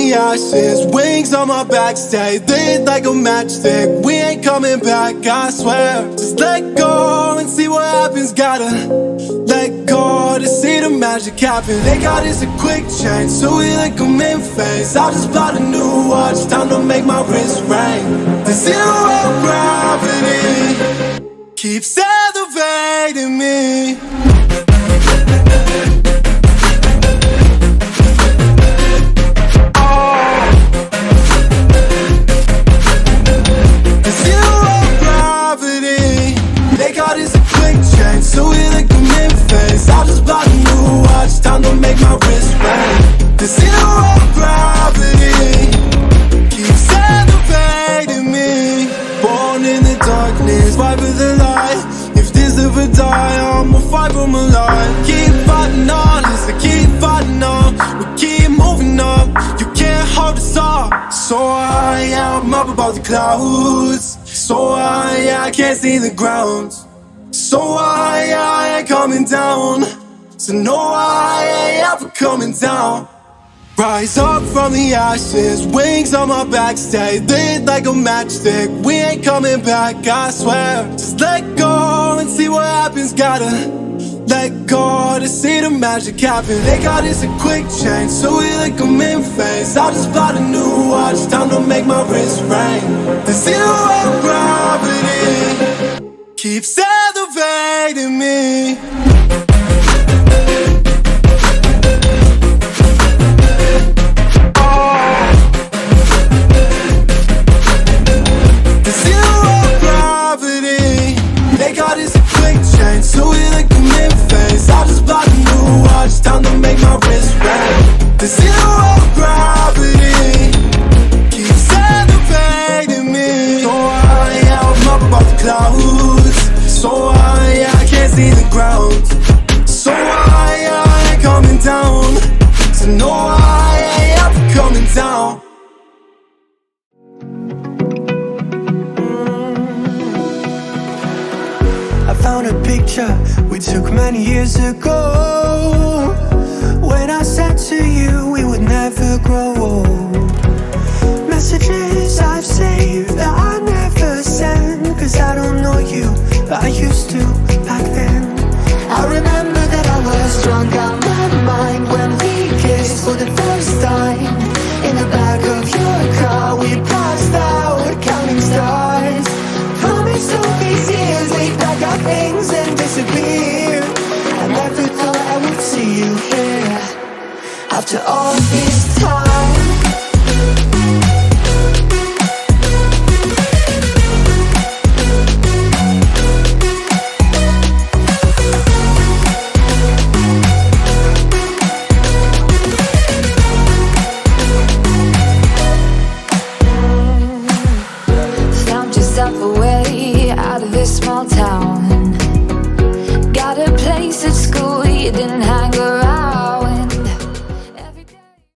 the ashes, wings on my back, stay lit like a matchstick. We ain't coming back, I swear. Just let go and see what happens. Gotta let go to see the magic happen. They got us a quick change, so we like them in phase. I just bought a new watch, time to make my wrist ring. The zero gravity keeps elevating me. So we like them in phase. I just bought a new watch, time to make my wrist ring. The zero gravity keeps elevating me. Born in the darkness, fight for the light. If this ever die, I'ma fight for my life. Keep fighting on, listen, keep fighting on. We keep moving up, you can't hold us up. So high, yeah, I'm up above the clouds. So high, yeah, I can't see the ground. So I ain't coming down. So no, I ain't ever coming down. Rise up from the ashes, wings on my back, stay lit like a matchstick. We ain't coming back, I swear. Just let go and see what happens. Gotta let go to see the magic happen. They got us a quick change, so we like them in phase. I just bought a new watch, time to make my wrist ring. The zero gravity keeps elevating me. The zero gravity, they got us a quick change, so we like them in phase. I just bought a new watch, time to make my wrist ring. The zero gravity keeps elevating me. So high, I'm up above the clouds. So high, I can't see the ground. So high, I ain't coming down. So no, I ain't ever coming down. I found a picture we took many years ago, when I said to you we would never grow old. Messages I've saved that I never sent, cause I don't know you, but I used to back then. I remember that I was drunk out my mind when we kissed for the first time. In the back of your car we passed out counting stars. Promised all these years we'd pack our things and disappear. I never thought I would see you here after all this time. Found yourself a